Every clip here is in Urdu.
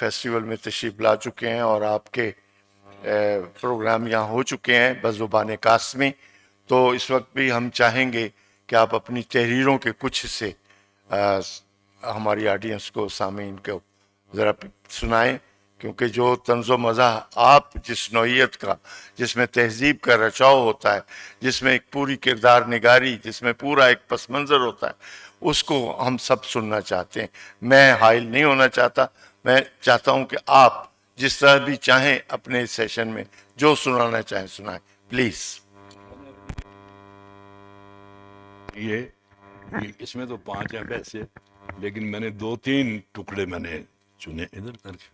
فیسٹیول میں تشریف لا چکے ہیں اور آپ کے پروگرام یہاں ہو چکے ہیں بزبان قاسمی. تو اس وقت بھی ہم چاہیں گے کہ آپ اپنی تحریروں کے کچھ حصے ہماری آڈینس کو، سامعین کو ذرا سنائیں، کیونکہ جو طنز و مزاح آپ جس نوعیت کا، جس میں تہذیب کا رچاؤ ہوتا ہے، جس میں ایک پوری کردار نگاری، جس میں پورا ایک پس منظر ہوتا ہے، اس کو ہم سب سننا چاہتے ہیں. میں حائل نہیں ہونا چاہتا، میں چاہتا ہوں کہ آپ جس طرح بھی چاہیں اپنے سیشن میں جو سنانا چاہیں سنائیں پلیز. یہ اس میں تو 5 ہیں ویسے، لیکن میں نے 2-3 ٹکڑے میں نے چنے ادھر کر کے.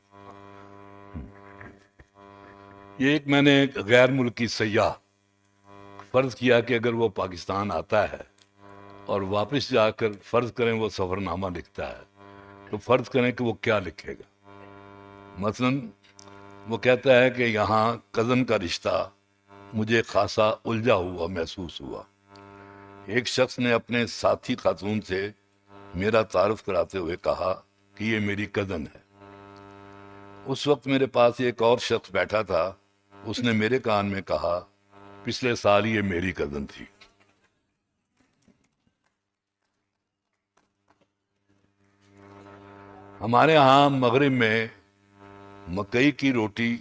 یہ ایک میں نے غیر ملکی سیاح، فرض کیا کہ اگر وہ پاکستان آتا ہے اور واپس جا کر فرض کریں وہ سفر نامہ لکھتا ہے، تو فرض کریں کہ وہ کیا لکھے گا. مثلاً وہ کہتا ہے کہ یہاں کزن کا رشتہ مجھے خاصا الجھا ہوا محسوس ہوا. ایک شخص نے اپنے ساتھی خاتون سے میرا تعارف کراتے ہوئے کہا کہ یہ میری کزن ہے. اس وقت میرے پاس ایک اور شخص بیٹھا تھا، اس نے میرے کان میں کہا پچھلے سال یہ میری کزن تھی. ہمارے ہاں مغرب میں مکئی کی روٹی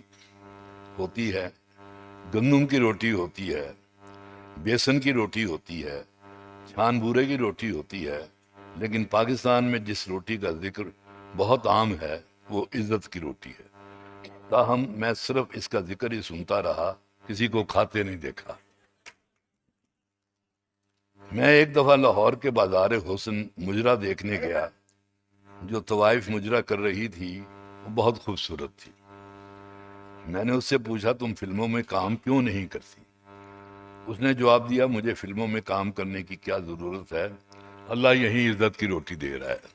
ہوتی ہے، گندم کی روٹی ہوتی ہے، بیسن کی روٹی ہوتی ہے، چھان بورے کی روٹی ہوتی ہے، لیکن پاکستان میں جس روٹی کا ذکر بہت عام ہے وہ عزت کی روٹی ہے. تاہم میں صرف اس کا ذکر ہی سنتا رہا، کسی کو کھاتے نہیں دیکھا. میں ایک دفعہ لاہور کے بازار حسن مجرا دیکھنے گیا. جو طوائف مجرا کر رہی تھی وہ بہت خوبصورت تھی. میں نے اس سے پوچھا تم فلموں میں کام کیوں نہیں کرتی؟ اس نے جواب دیا مجھے فلموں میں کام کرنے کی کیا ضرورت ہے، اللہ یہی عزت کی روٹی دے رہا ہے.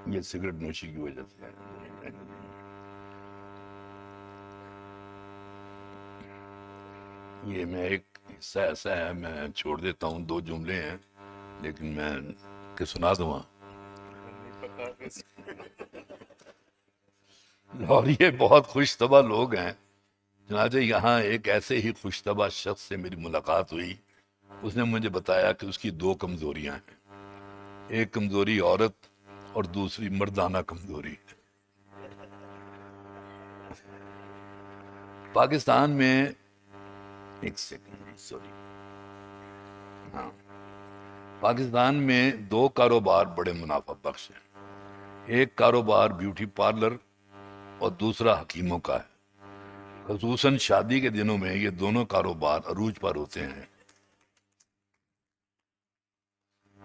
یہ سگریٹ نوشی کی وجہ سے ہے. یہ میں ایک حصہ ایسا ہے، میں چھوڑ دیتا ہوں، 2 جملے ہیں لیکن میں کہ سنا دوں. اور یہ بہت خوش طبع لوگ ہیں. چنانچہ یہاں ایک ایسے ہی خوش طبع شخص سے میری ملاقات ہوئی. اس نے مجھے بتایا کہ اس کی 2 کمزوریاں ہیں، ایک کمزوری عورت اور دوسری مردانہ کمزوری. پاکستان میں ایک سیکنڈ سوری ہاں پاکستان میں 2 کاروبار بڑے منافع بخش ہیں. ایک کاروبار بیوٹی پارلر اور دوسرا حکیموں کا ہے. خصوصاً شادی کے دنوں میں یہ دونوں کاروبار عروج پر ہوتے ہیں.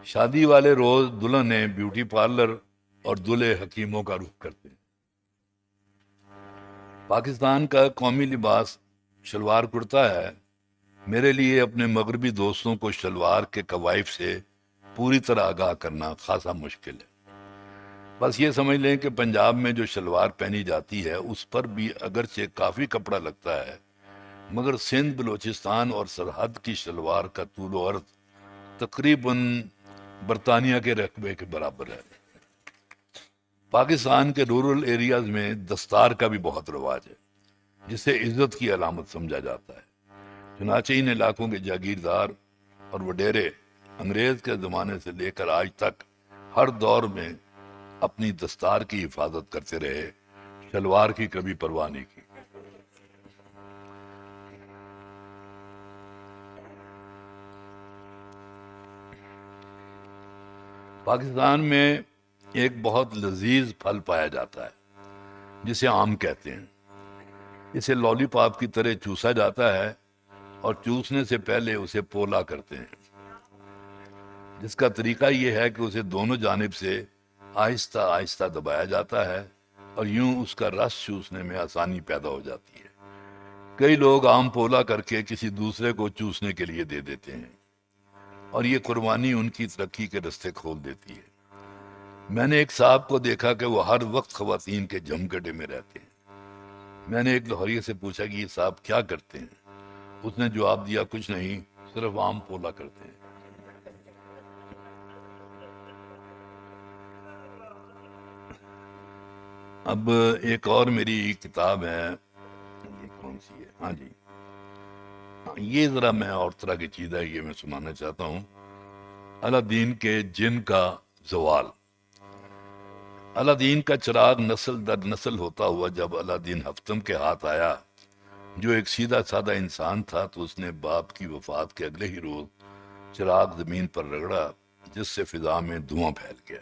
شادی والے روز دلہنیں بیوٹی پارلر اور دلہے حکیموں کا رخ کرتے ہیں. پاکستان کا قومی لباس شلوار کرتا ہے. میرے لیے اپنے مغربی دوستوں کو شلوار کے کوائف سے پوری طرح آگاہ کرنا خاصا مشکل ہے. بس یہ سمجھ لیں کہ پنجاب میں جو شلوار پہنی جاتی ہے اس پر بھی اگرچہ کافی کپڑا لگتا ہے، مگر سندھ، بلوچستان اور سرحد کی شلوار کا طول و عرض تقریباً برطانیہ کے رقبے کے برابر ہے. پاکستان کے رورل ایریاز میں دستار کا بھی بہت رواج ہے، جسے عزت کی علامت سمجھا جاتا ہے. چنانچہ ان علاقوں کے جاگیردار اور وڈیرے انگریز کے زمانے سے لے کر آج تک ہر دور میں اپنی دستار کی حفاظت کرتے رہے، شلوار کی کبھی پرواہ نہیں کی. پاکستان میں ایک بہت لذیذ پھل پایا جاتا ہے جسے آم کہتے ہیں. اسے لولی پاپ کی طرح چوسا جاتا ہے اور چوسنے سے پہلے اسے پولا کرتے ہیں، جس کا طریقہ یہ ہے کہ اسے دونوں جانب سے آہستہ آہستہ دبایا جاتا ہے اور یوں اس کا رس چوسنے میں آسانی پیدا ہو جاتی ہے. کئی لوگ آم پولا کر کے کسی دوسرے کو چوسنے کے لیے دے دیتے ہیں اور یہ قربانی ان کی ترقی کے رستے کھول دیتی ہے. میں نے ایک صاحب کو دیکھا کہ وہ ہر وقت خواتین کے جمگٹے میں رہتے ہیں. میں نے ایک لاہوری سے پوچھا کہ یہ صاحب کیا کرتے ہیں؟ اس نے جواب دیا کچھ نہیں، صرف آم پولا کرتے ہیں. اب ایک اور میری کتاب ہے، یہ کون سی ہے؟ ہاں جی، یہ ذرا میں اور طرح کی چیز ہے، یہ میں سنانا چاہتا ہوں۔ الادین کے جن کا زوال۔ الادین کا چراغ نسل در نسل ہوتا ہوا جب الادین حفتم کے ہاتھ آیا، جو ایک سیدھا سادہ انسان تھا، تو اس نے باپ کی وفات کے اگلے ہی روز چراغ زمین پر رگڑا، جس سے فضا میں دھواں پھیل گیا،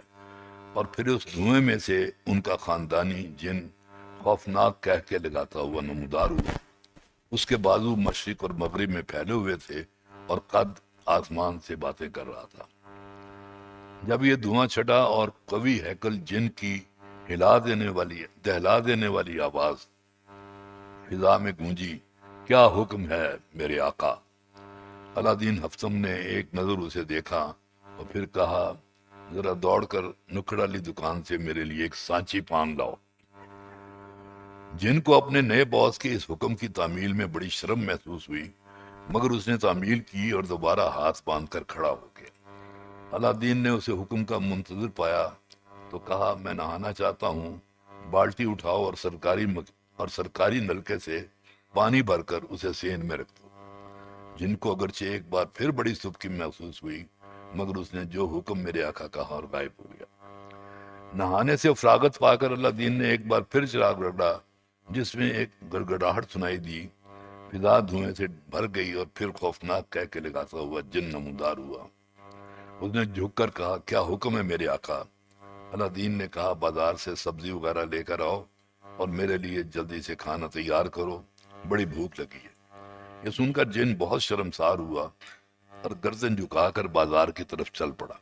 اور پھر اس دھوئیں میں سے ان کا خاندانی جن خوفناک کہہ کے لگاتا ہوا نمودار ہوا۔ اس کے بازو مشرق اور مغرب میں پھیلے ہوئے تھے اور قد آسمان سے باتیں کر رہا تھا۔ جب یہ دھواں چھٹا اور قوی ہیکل جن کی دہلا دینے والی آواز فضا میں گونجی، کیا حکم ہے میرے آقا؟ الادین حفتم نے ایک نظر اسے دیکھا اور پھر کہا، ذرا دوڑ کر نکڑ والی دکان سے میرے لیے ایک سانچی پان لاؤ۔ جن کو اپنے نئے باس کے اس حکم کی تعمیل میں بڑی شرم محسوس ہوئی، مگر اس نے تعمیل کی اور دوبارہ ہاتھ باندھ کر کھڑا ہو گیا۔ الادین نے اسے حکم کا منتظر پایا تو کہا، میں نہانا چاہتا ہوں، بالٹی اٹھاؤ اور سرکاری نلکے سے پانی بھر کر اسے سین میں رکھ دو۔ جن کو اگرچہ ایک بار پھر بڑی سبکی محسوس ہوئی، مگر اس نے جو حکم میرے آقا کہا اور غائب ہو گیا۔ نہانے سے فراغت پا کر الادین نے ایک بار پھر چراغ رگڑا، جس میں ایک گڑگڑاہٹ سنائی دی، فضا دھوئیں سے بھر گئی اور پھر خوفناک کہہ کے لگاتا ہوا جن نمودار ہوا۔ اس نے جھک کر کہا، کیا حکم ہے میرے آقا؟ الادین نے کہا، بازار سے سبزی وغیرہ لے کر آؤ اور میرے لیے جلدی سے کھانا تیار کرو، بڑی بھوک لگی ہے۔ یہ سن کر جن بہت شرمسار ہوا اور گردن جھکا کر بازار کی طرف چل پڑا۔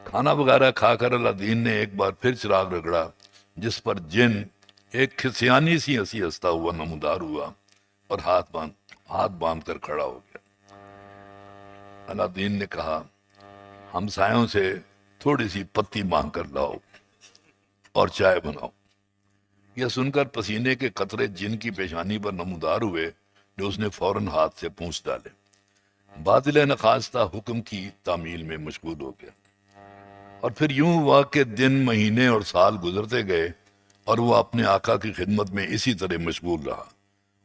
کھانا وغیرہ کھا کر الادین نے ایک بار پھر چراغ رگڑا، جس پر جن ایک کھسیانی سی ہنسی ہنستا ہوا نمودار ہوا اور ہاتھ باندھ کر کھڑا ہو گیا۔ الادین نے کہا، ہمسایوں سے تھوڑی سی پتی مانگ کر لاؤ اور چائے بناؤ۔ یہ سن کر پسینے کے قطرے جن کی پیشانی پر نمودار ہوئے، جو اس نے فوراً ہاتھ سے پونچھ ڈالے۔ باطل نخواستہ حکم کی تعمیل میں مشغول ہو گیا، اور پھر یوں ہوا کہ دن، مہینے اور سال گزرتے گئے اور وہ اپنے آقا کی خدمت میں اسی طرح مشغول رہا۔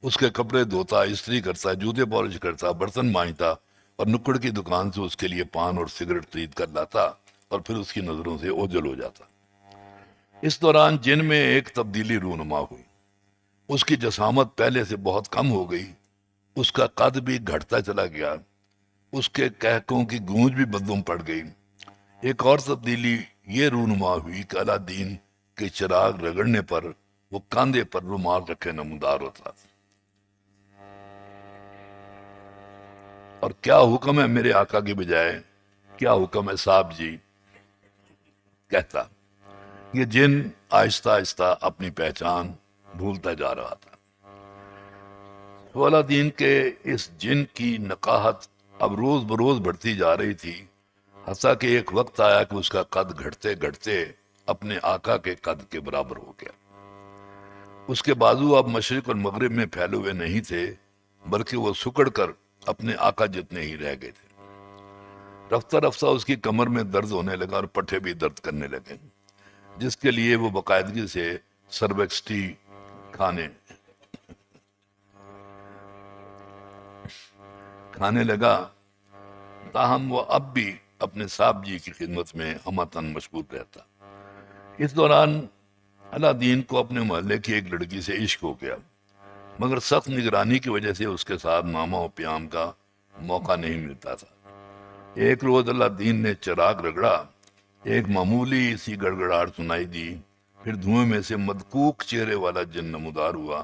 اس کے کپڑے دھوتا، استری کرتا، جوتے پالش کرتا، برتن مانجتا اور نکڑ کی دکان سے اس کے لیے پان اور سگریٹ خرید کر لاتا اور پھر اس کی نظروں سے اوجھل ہو جاتا۔ اس دوران جن میں ایک تبدیلی رونما ہوئی۔ اس کی جسامت پہلے سے بہت کم ہو گئی، اس کا قد بھی گھٹتا چلا گیا، اس کے کہکوں کی گونج بھی بدوم پڑ گئی۔ ایک اور تبدیلی یہ رونما ہوئی کہ الادین کے چراغ رگڑنے پر وہ کاندھے پر رومال رکھے نمودار ہوتا۔ اور کیا حکم ہے میرے آقا کے بجائے، کیا حکم ہے صاحب جی کہتا۔ یہ جن آہستہ آہستہ اپنی پہچان بھولتا جا رہا تھا۔ الادین کے اس جن کی نقاہت اب روز بروز بڑھتی جا رہی تھی، حتیٰ کہ ایک وقت آیا کہ اس کا قد گھٹتے گھٹتے اپنے آقا کے قد کے برابر ہو گیا۔ اس کے بازو اب مشرق اور مغرب میں پھیلے ہوئے نہیں تھے، بلکہ وہ سکڑ کر اپنے آقا جتنے ہی رہ گئے تھے۔ رفتہ رفتہ اس کی کمر میں درد ہونے لگا اور پٹھے بھی درد کرنے لگے، جس کے لیے وہ باقاعدگی سے سرویکسٹی کھانے لگا، تاہم وہ اب بھی اپنے صاحب جی کی خدمت میں ہمتن مشغول رہتا۔ اس دوران الادین کو اپنے محلے کی ایک لڑکی سے عشق ہو گیا، مگر سخت نگرانی کی وجہ سے اس کے ساتھ ماما و پیام کا موقع نہیں ملتا تھا۔ ایک روز الادین نے چراغ رگڑا، ایک معمولی سی گڑگڑاہٹ سنائی دی، پھر دھوئیں میں سے مدکوک چہرے والا جن نمودار ہوا۔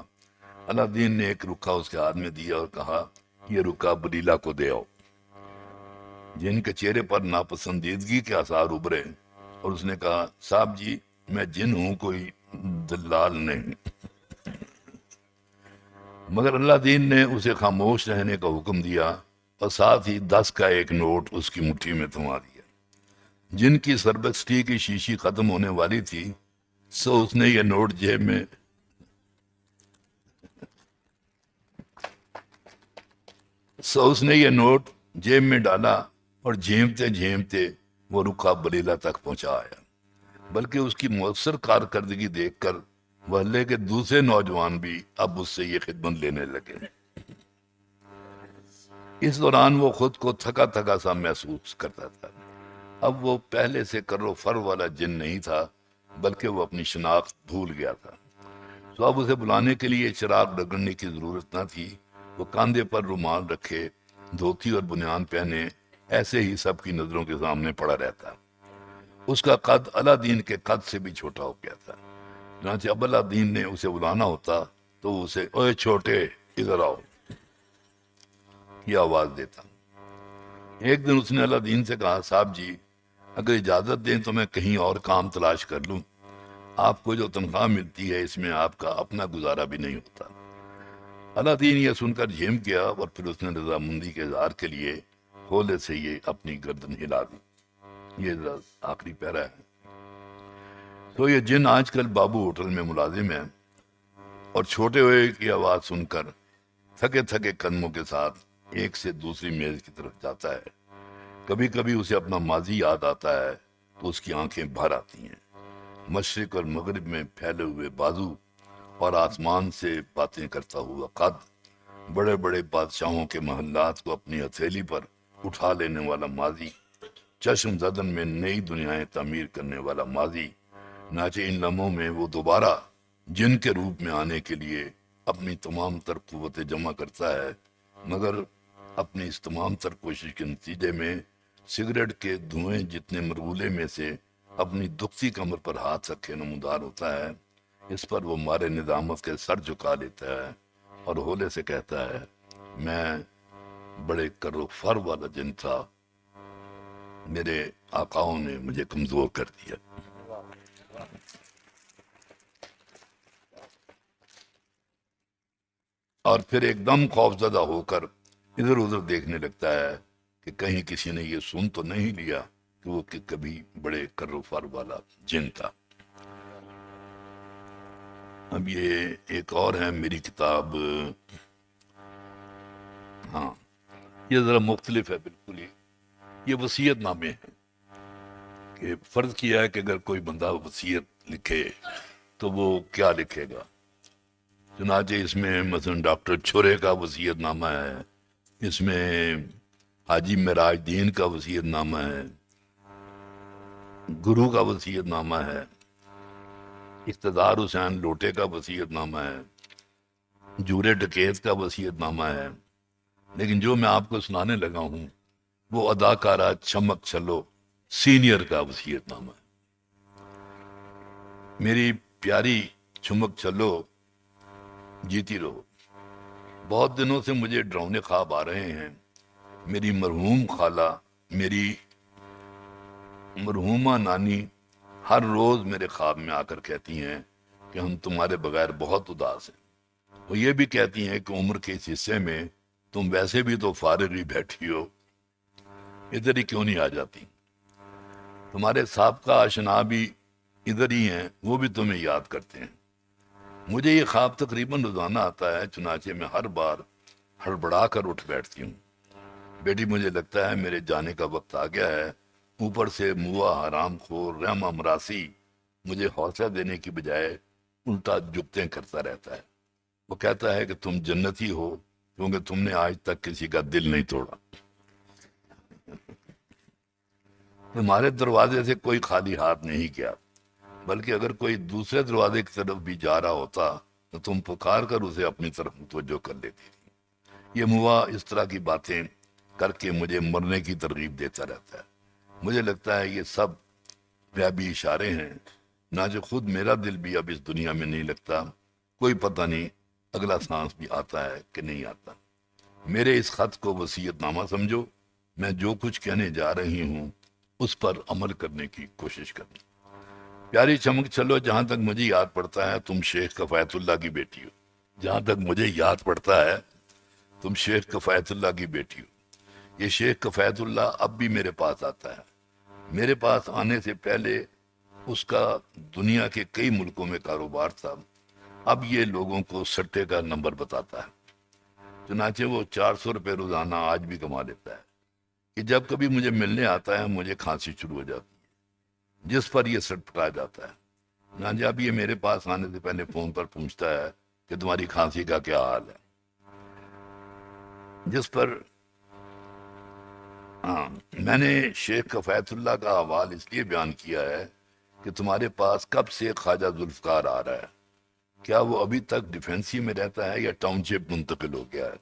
الادین نے ایک رکھا اس کے ہاتھ میں دیا اور کہا، یہ رکھا بلیلا کو دے آؤ۔ جن کے چہرے پر ناپسندیدگی کے آثار ابھرے اور اس نے کہا، صاحب جی میں جن ہوں، کوئی دلال نہیں۔ مگر الادین نے اسے خاموش رہنے کا حکم دیا اور ساتھ ہی 10 کا ایک نوٹ اس کی مٹھی میں تھما دیا۔ جن کی سربسٹی کی شیشی ختم ہونے والی تھی، سو اس نے یہ نوٹ جیب میں ڈالا اور جھیمتے جھیمتے وہ رکھا بلیلا تک پہنچا آیا۔ بلکہ اس کی مؤثر کارکردگی دیکھ کر محلے کے دوسرے نوجوان بھی اب اس سے یہ خدمت لینے لگے۔ اس دوران وہ خود کو تھکا تھکا سا محسوس کرتا تھا۔ اب وہ پہلے سے کر و فر والا جن نہیں تھا، بلکہ وہ اپنی شناخت بھول گیا تھا۔ تو اب اسے بلانے کے لیے چراغ رگڑنے کی ضرورت نہ تھی۔ وہ کاندھے پر رومال رکھے، دھوتی اور بنیان پہنے ایسے ہی سب کی نظروں کے سامنے پڑا رہتا۔ اس کا قد الادین کے قد سے بھی چھوٹا ہو گیا تھا۔ چنانچہ اب الادین نے اسے بلانا ہوتا تو وہ اسے اوے چھوٹے ادھر آؤ کی آواز دیتا۔ ایک دن اس نے الادین سے کہا، صاحب جی اگر اجازت دیں تو میں کہیں اور کام تلاش کر لوں، آپ کو جو تنخواہ ملتی ہے اس میں آپ کا اپنا گزارا بھی نہیں ہوتا۔ الادین یہ سن کر جھیم گیا اور پھر اس نے رضامندی کے اظہار کے لیے ہولے سے یہ اپنی گردن ہلا دی۔ یہ آخری پیرا ہے۔ تو یہ جن آج کل بابو ہوٹل میں ملازم ہے اور چھوٹے ہوئے کی آواز سن کر تھکے تھکے قدموں کے ساتھ ایک سے دوسری میز کی طرف جاتا ہے۔ کبھی کبھی اسے اپنا ماضی یاد آتا ہے تو اس کی آنکھیں بھر آتی ہیں۔ مشرق اور مغرب میں پھیلے ہوئے بازو اور آسمان سے باتیں کرتا ہوا قد، بڑے بڑے بادشاہوں کے محلات کو اپنی ہتھیلی پر اٹھا لینے والا ماضی، چشم زدن میں نئی دنیایں تعمیر کرنے والا ماضی، ناچے ان لمحوں میں وہ دوبارہ جن کے روپ میں آنے کے لیے اپنی تمام تر قوتیں جمع کرتا ہے، مگر اپنی اس تمام تر کوشش کے نتیجے میں سگریٹ کے دھوئیں جتنے مرغولے میں سے اپنی دکھتی کمر پر ہاتھ رکھے نمودار ہوتا ہے۔ اس پر وہ مارے ندامت کے سر جھکا لیتا ہے اور ہولے سے کہتا ہے، میں بڑے کر و فر والا جن تھا، میرے آقاؤں نے مجھے کمزور کر دیا۔ اور پھر ایک دم خوفزدہ ہو کر ادھر ادھر دیکھنے لگتا ہے کہ کہیں کسی نے یہ سن تو نہیں لیا کہ وہ کبھی بڑے کر و فر والا جن تھا۔ اب یہ ایک اور ہے میری کتاب، ہاں یہ ذرا مختلف ہے بالکل ہی۔ یہ وصیت نامے ہیں کہ فرض کیا ہے کہ اگر کوئی بندہ وصیت لکھے تو وہ کیا لکھے گا۔ چنانچہ اس میں مثلا ڈاکٹر چھورے کا وصیت نامہ ہے، اس میں حاجی معراج دین کا وصیت نامہ ہے، گرو کا وصیت نامہ ہے، اقتدار حسین لوٹے کا وصیت نامہ ہے، جورے ڈکیت کا وصیت نامہ ہے۔ لیکن جو میں آپ کو سنانے لگا ہوں وہ اداکارہ چمک چلو سینئر کا وصیت نامہ ہے۔ میری پیاری چمک چلو، جیتی رہو۔ بہت دنوں سے مجھے ڈراؤنے خواب آ رہے ہیں۔ میری مرحوم خالہ، میری مرحومہ نانی ہر روز میرے خواب میں آ کر کہتی ہیں کہ ہم تمہارے بغیر بہت اداس ہیں۔ وہ یہ بھی کہتی ہیں کہ عمر کے اس حصے میں تم ویسے بھی تو فارغ ہی بیٹھی ہو، ادھر ہی کیوں نہیں آ جاتی؟ تمہارے سابقہ آشنا بھی ادھر ہی ہیں، وہ بھی تمہیں یاد کرتے ہیں۔ مجھے یہ خواب تقریباً روزانہ آتا ہے، چنانچہ میں ہر بار ہڑبڑا کر اٹھ بیٹھتی ہوں۔ بیٹی مجھے لگتا ہے میرے جانے کا وقت آ گیا ہے۔ اوپر سے موا حرام خور رحمہ مراسی مجھے حوصلہ دینے کی بجائے الٹا جگتیں کرتا رہتا ہے۔ وہ کہتا ہے کہ تم جنتی ہو کیونکہ تم نے آج تک کسی کا دل نہیں توڑا۔ تمہارے دروازے سے کوئی خالی ہاتھ نہیں گیا، بلکہ اگر کوئی دوسرے دروازے کی طرف بھی جا رہا ہوتا تو تم پکار کر اسے اپنی طرف متوجہ کر لیتی تھی۔ یہ موا اس طرح کی باتیں کر کے مجھے مرنے کی ترغیب دیتا رہتا ہے۔ مجھے لگتا ہے یہ سب غیبی اشارے ہیں، نہ جو خود میرا دل بھی اب اس دنیا میں نہیں لگتا، کوئی پتہ نہیں اگلا سانس بھی آتا ہے کہ نہیں آتا۔ میرے اس خط کو وصیت نامہ سمجھو، میں جو کچھ کہنے جا رہی ہوں اس پر عمل کرنے کی کوشش کرنا۔ پیاری چمک چلو، جہاں تک مجھے یاد پڑتا ہے تم شیخ کفایت اللہ کی بیٹی ہو۔ جہاں تک مجھے یاد پڑتا ہے تم شیخ کفایت اللہ کی بیٹی ہو۔ یہ شیخ کفایت اللہ اب بھی میرے پاس آتا ہے۔ میرے پاس آنے سے پہلے اس کا دنیا کے کئی ملکوں میں کاروبار تھا، اب یہ لوگوں کو سٹے کا نمبر بتاتا ہے۔ چنانچہ وہ 400 روپے روزانہ آج بھی کما لیتا ہے کہ جب کبھی مجھے ملنے آتا ہے مجھے کھانسی شروع ہو جاتی ہے، جس پر یہ سٹ پکا جاتا ہے۔ ہاں جی، اب یہ میرے پاس آنے سے پہلے فون پر پوچھتا ہے کہ تمہاری کھانسی کا کیا حال ہے، جس پر ہاں میں نے شیخ کفایت اللہ کا حوال اس لیے بیان کیا ہے کہ تمہارے پاس کب سے خواجہ ذوالفقار آ رہا ہے، کیا وہ ابھی تک ڈیفینسی میں رہتا ہے یا ٹاؤن شپ منتقل ہو گیا ہے؟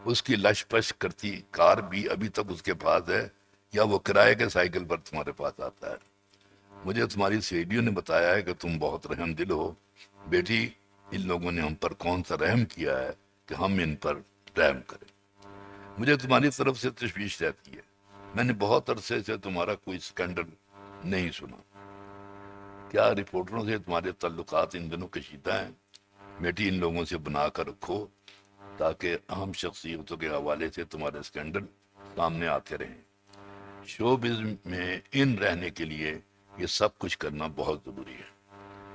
اس کی لش پش کرتی کار بھی ابھی تک اس کے پاس ہے یا وہ کرائے کے سائیکل پر تمہارے پاس آتا ہے؟ مجھے تمہاری سہیلیوں نے بتایا ہے کہ تم بہت رحم دل ہو بیٹی، ان لوگوں نے ہم پر کون سا رحم کیا ہے کہ ہم ان پر رحم کریں؟ مجھے تمہاری طرف سے تشویش رہتی ہے، میں نے بہت عرصے سے تمہارا کوئی سکینڈل نہیں سنا، کیا رپورٹروں سے تمہارے تعلقات ان دنوں کشیدہ ہیں؟ بیٹی، ان لوگوں سے بنا کر رکھو تاکہ اہم شخصیتوں کے حوالے سے تمہارے سکینڈل سامنے آتے رہیں۔ شوبز میں ان رہنے کے لیے یہ سب کچھ کرنا بہت ضروری ہے۔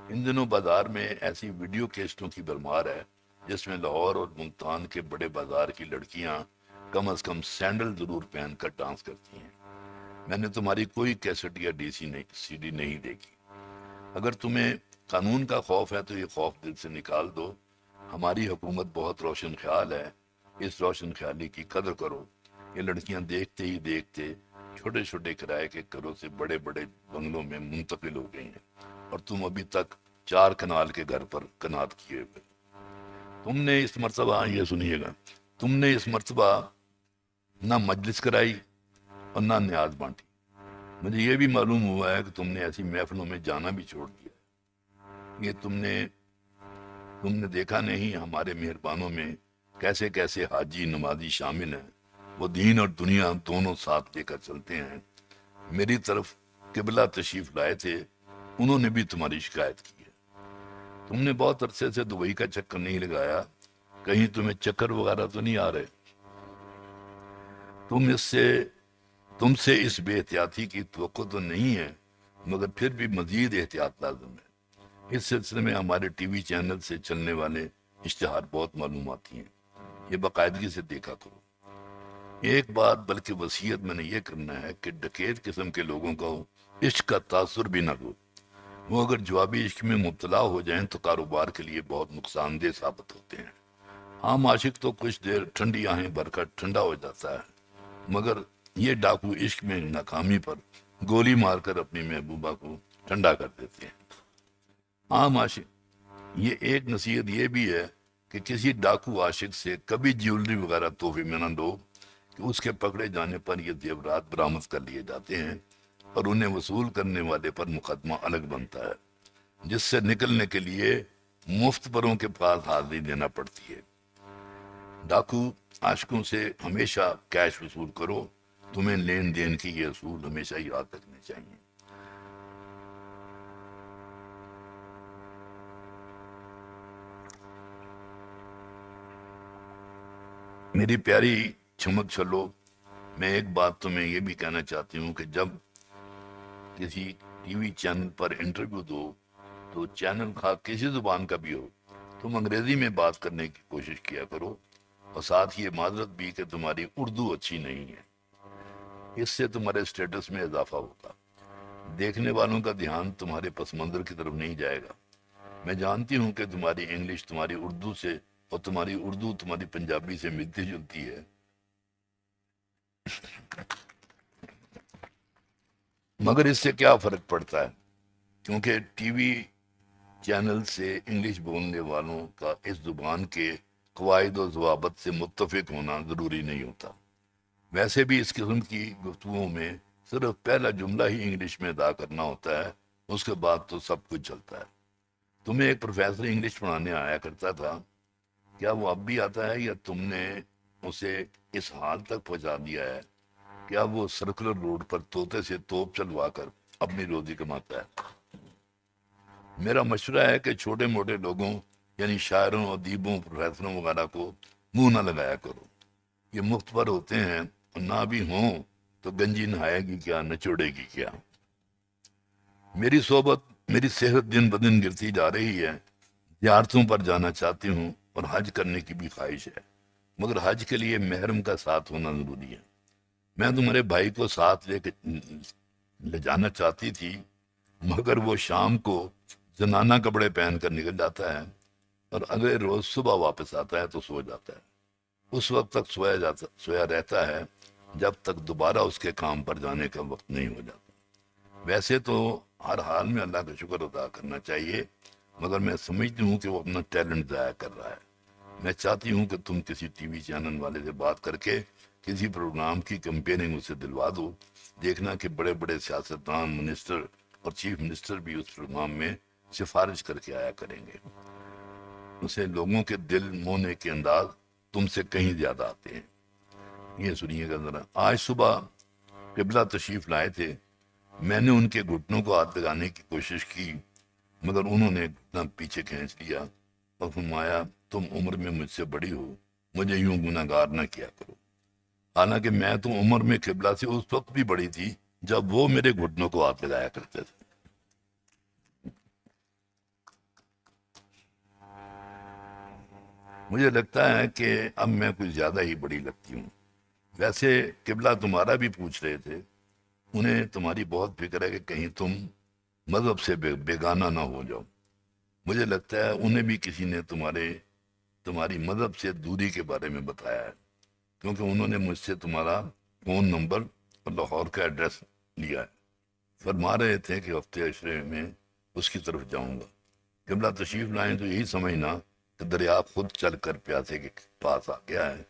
ان دنوں بازار میں ایسی ویڈیو کیسٹوں کی بھرمار ہے جس میں لاہور اور ملتان کے بڑے بازار کی لڑکیاں کم از کم سینڈل ضرور پہن کر ڈانس کرتی ہیں۔ میں نے تمہاری کوئی کیسٹ یا سی ڈی نہیں دیکھی۔ اگر تمہیں قانون کا خوف ہے تو یہ خوف دل سے نکال دو، ہماری حکومت بہت روشن خیال ہے، اس روشن خیالی کی قدر کرو۔ یہ لڑکیاں دیکھتے ہی دیکھتے چھوٹے چھوٹے کرائے کے گھروں سے بڑے بڑے بنگلوں میں منتقل ہو گئی ہیں، اور تم ابھی تک 4 کنال کے گھر پر کنات کیے ہوئے۔ تم نے اس مرتبہ، یہ سنیے گا، تم نے اس مرتبہ نہ مجلس کرائی اور نہ نیاز بانٹی۔ مجھے یہ بھی معلوم ہوا ہے کہ تم نے ایسی محفلوں میں جانا بھی چھوڑ دیا۔ یہ تم نے دیکھا نہیں ہمارے مہربانوں میں کیسے کیسے حاجی نمازی شامل ہیں، وہ دین اور دنیا دونوں ساتھ لے کر چلتے ہیں۔ میری طرف قبلہ تشریف لائے تھے، انہوں نے بھی تمہاری شکایت کی ہے۔ تم نے بہت عرصے سے دبئی کا چکر نہیں لگایا، کہیں تمہیں چکر وغیرہ تو نہیں آ رہے؟ تم سے اس بے احتیاطی کی توقع تو نہیں ہے، مگر پھر بھی مزید احتیاط لازم ہے۔ اس سلسلے میں ہمارے ٹی وی چینل سے چلنے والے اشتہار بہت معلوماتی ہیں، یہ باقاعدگی سے دیکھا کرو۔ ایک بات بلکہ وصیت میں نے یہ کرنا ہے کہ ڈکیت قسم کے لوگوں کو عشق کا تاثر بھی نہ دو، وہ اگر جوابی عشق میں مبتلا ہو جائیں تو کاروبار کے لیے بہت نقصان دہ ثابت ہوتے ہیں۔ عام عاشق تو کچھ دیر ٹھنڈی آہیں بھر کر ٹھنڈا ہو جاتا ہے، مگر یہ ڈاکو عشق میں ناکامی پر گولی مار کر اپنی محبوبہ کو ٹھنڈا کر دیتے ہیں۔ عام عاشق، یہ ایک نصیحت یہ بھی ہے کہ کسی ڈاکو عاشق سے کبھی جیولری وغیرہ تحفے میں نہ دو، کہ اس کے پکڑے جانے پر یہ زیورات برآمد کر لیے جاتے ہیں اور انہیں وصول کرنے والے پر مقدمہ الگ بنتا ہے، جس سے نکلنے کے لیے مفت پروں کے پاس حاضری دینا پڑتی ہے۔ ڈاکو عاشقوں سے ہمیشہ کیش وصول کرو، تمہیں لین دین کی یہ اصول ہمیشہ یاد رکھنے چاہیے۔ میری پیاری چمک چھلو، میں ایک بات تمہیں یہ بھی کہنا چاہتی ہوں کہ جب کسی ٹی وی چینل پر انٹرویو دو تو چینل خواہ کسی زبان کا بھی ہو، تم انگریزی میں بات کرنے کی کوشش کیا کرو، اور ساتھ یہ معذرت بھی کہ تمہاری اردو اچھی نہیں ہے، اس سے تمہارے سٹیٹس میں اضافہ ہوگا، دیکھنے والوں کا دھیان تمہارے پس منظر کی طرف نہیں جائے گا۔ میں جانتی ہوں کہ تمہاری انگلش تمہاری اردو سے اور تمہاری اردو تمہاری پنجابی سے ملتی جلتی ہے، مگر اس سے کیا فرق پڑتا ہے، کیونکہ ٹی وی چینل سے انگلش بولنے والوں کا اس زبان کے قواعد و ضوابط سے متفق ہونا ضروری نہیں ہوتا۔ ویسے بھی اس قسم کی گفتگو میں صرف پہلا جملہ ہی انگلش میں ادا کرنا ہوتا ہے، اس کے بعد تو سب کچھ چلتا ہے۔ تمہیں ایک پروفیسر انگلش پڑھانے آیا کرتا تھا، کیا وہ اب بھی آتا ہے یا تم نے اسے اس حال تک پہنچا دیا ہے کیا وہ سرکولر روڈ پر طوطے سے توپ چلوا کر اپنی روزی کماتا ہے؟ میرا مشورہ ہے کہ چھوٹے موٹے لوگوں یعنی شاعروں، ادیبوں، پروفیسروں وغیرہ کو منہ نہ لگایا کرو، یہ مفت پر ہوتے ہیں، اور نہ بھی ہوں تو گنجی نہائے گی کیا، نچوڑے گی کیا۔ میری صحبت، میری صحت دن بدن گرتی جا رہی ہے، زیارتوں پر جانا چاہتی ہوں اور حج کرنے کی بھی خواہش ہے، مگر حج کے لیے محرم کا ساتھ ہونا ضروری ہے۔ میں تمہارے بھائی کو ساتھ لے جانا چاہتی تھی، مگر وہ شام کو زنانہ کپڑے پہن کر نکل جاتا ہے اور اگلے روز صبح واپس آتا ہے تو سو جاتا ہے. اس وقت تک سویا رہتا ہے جب تک دوبارہ اس کے کام پر جانے کا وقت نہیں ہو جاتا. ویسے تو ہر حال میں اللہ کا شکر ادا کرنا چاہیے، مگر میں سمجھتی ہوں کہ وہ اپنا ٹیلنٹ ضائع کر رہا ہے. میں چاہتی ہوں کہ تم کسی ٹی وی چینل والے سے بات کر کے کسی پروگرام کی کمپیننگ اسے دلوا دو. دیکھنا کہ بڑے بڑے سیاستدان، منسٹر اور چیف منسٹر بھی اس پروگرام میں سفارش کر کے آیا کریں گے. اسے لوگوں کے دل مونے کے انداز تم سے کہیں زیادہ آتے ہیں. یہ سنیے گا ذرا. آج صبح قبلہ تشریف لائے تھے. میں نے ان کے گھٹنوں کو ہاتھ لگانے کی کوشش کی مگر انہوں نے گھٹنا پیچھے کھینچ لیا اور فرمایا تم عمر میں مجھ سے بڑی ہو، مجھے یوں گناہگار نہ کیا کرو. حالانکہ میں تو عمر میں قبلہ سے اس وقت بھی بڑی تھی جب وہ میرے گھٹنوں کو ہاتھ لگایا کرتے تھے. مجھے لگتا ہے کہ اب میں کچھ زیادہ ہی بڑی لگتی ہوں. ویسے قبلہ تمہارا بھی پوچھ رہے تھے. انہیں تمہاری بہت فکر ہے کہ کہیں تم مذہب سے بیگانہ نہ ہو جاؤ. مجھے لگتا ہے انہیں بھی کسی نے تمہاری مذہب سے دوری کے بارے میں بتایا ہے، کیونکہ انہوں نے مجھ سے تمہارا فون نمبر اور لاہور کا ایڈریس لیا ہے. فرما رہے تھے کہ ہفتے عشرے میں اس کی طرف جاؤں گا. قبلہ تشریف لائیں تو یہی سمجھنا کہ دریا خود چل کر پیاسے کے پاس آ گیا ہے.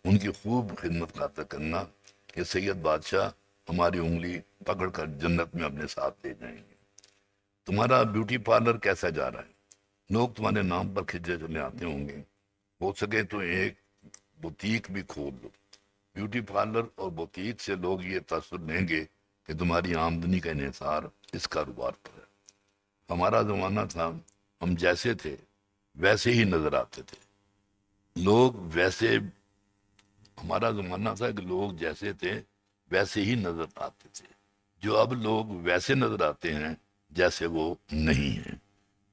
ان کی خوب خدمت خاطر کرنا کہ سید بادشاہ ہماری انگلی پکڑ کر جنت میں اپنے ساتھ لے جائیں گے. تمہارا بیوٹی پارلر کیسا جا رہا ہے؟ لوگ تمہارے نام پر کھچے چلے آتے ہوں گے. ہو سکے تو ایک بوتیک بھی کھول دو. بیوٹی پارلر اور بوتیک سے لوگ یہ تاثر لیں گے کہ تمہاری آمدنی کا انحصار اس کاروبار پر ہے. ہمارا زمانہ تھا ہم جیسے تھے ویسے ہی نظر آتے تھے. ہمارا زمانہ تھا کہ لوگ جیسے تھے ویسے ہی نظر آتے تھے. جو اب لوگ ویسے نظر آتے ہیں جیسے وہ نہیں ہیں.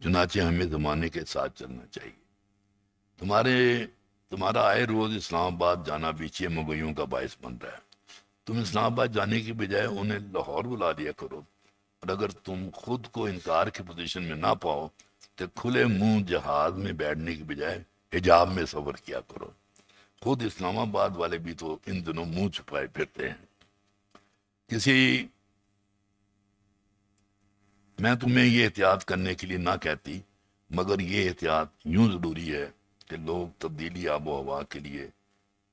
چنانچہ ہمیں زمانے کے ساتھ چلنا چاہیے. تمہارا آئے روز اسلام آباد جانا بھی چھ مغیوں کا باعث بن رہا ہے. تم اسلام آباد جانے کی بجائے انہیں لاہور بلا دیا کرو، اور اگر تم خود کو انکار کی پوزیشن میں نہ پاؤ تو کھلے منہ جہاز میں بیٹھنے کی بجائے حجاب میں سفر کیا کرو. خود اسلام آباد والے بھی تو ان دنوں منہ چھپائے پھرتے ہیں. میں تمہیں یہ احتیاط کرنے کے لیے نہ کہتی، مگر یہ احتیاط یوں ضروری ہے کہ لوگ تبدیلی آب و ہوا کے لیے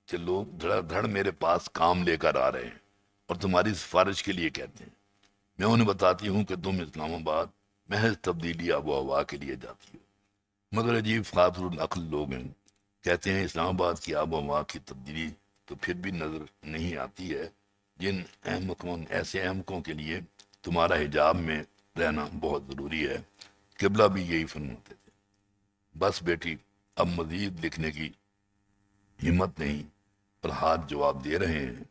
کہ لوگ دھڑ دھڑ میرے پاس کام لے کر آ رہے ہیں اور تمہاری سفارش کے لیے کہتے ہیں. میں انہیں بتاتی ہوں کہ تم اسلام آباد محض تبدیلی آب و ہوا کے لیے جاتی ہو. مگر عجیب خاطر العقل لوگ ہیں، کہتے ہیں اسلام آباد کی آب و ہوا کی تبدیلی تو پھر بھی نظر نہیں آتی ہے. جن ایسے احمقوں کے لیے تمہارا حجاب میں رہنا بہت ضروری ہے. قبلہ بھی یہی فرماتے تھے. بس بیٹی، اب مزید لکھنے کی ہمت نہیں اور ہاتھ جواب دے رہے ہیں.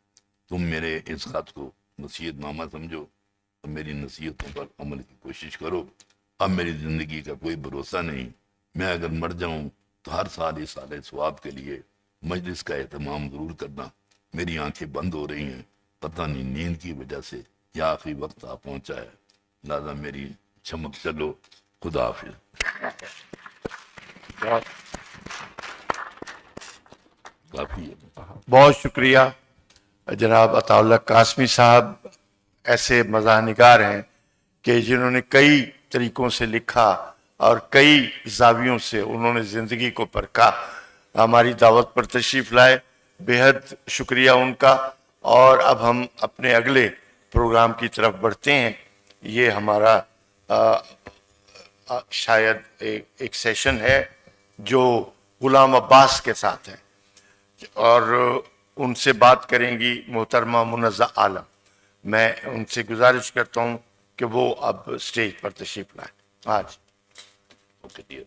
تم میرے اس خط کو نصیحت نامہ سمجھو اور میری نصیحتوں پر عمل کی کوشش کرو. اب میری زندگی کا کوئی بھروسہ نہیں. میں اگر مر جاؤں تو ہر سال اس سال ثواب کے لیے مجلس کا اہتمام ضرور کرنا. میری آنکھیں بند ہو رہی ہیں، پتہ نہیں نیند کی وجہ سے یا آخری وقت آ پہنچا ہے. لہٰذا میری چمک چلو. خدا حافظ. کافی ہے. بہت شکریہ جناب عطا اللہ قاسمی صاحب. ایسے مزاح نگار ہیں کہ جنہوں نے کئی طریقوں سے لکھا اور کئی زاویوں سے انہوں نے زندگی کو پرکھا. ہماری دعوت پر تشریف لائے، بے حد شکریہ ان کا. اور اب ہم اپنے اگلے پروگرام کی طرف بڑھتے ہیں. یہ ہمارا شاید ایک سیشن ہے جو غلام عباس کے ساتھ ہے، اور ان سے بات کریں گی محترمہ منزہ عالم. میں ان سے گزارش کرتا ہوں کہ وہ اب سٹیج پر تشریف لائیں. آج اوکے ڈیئر.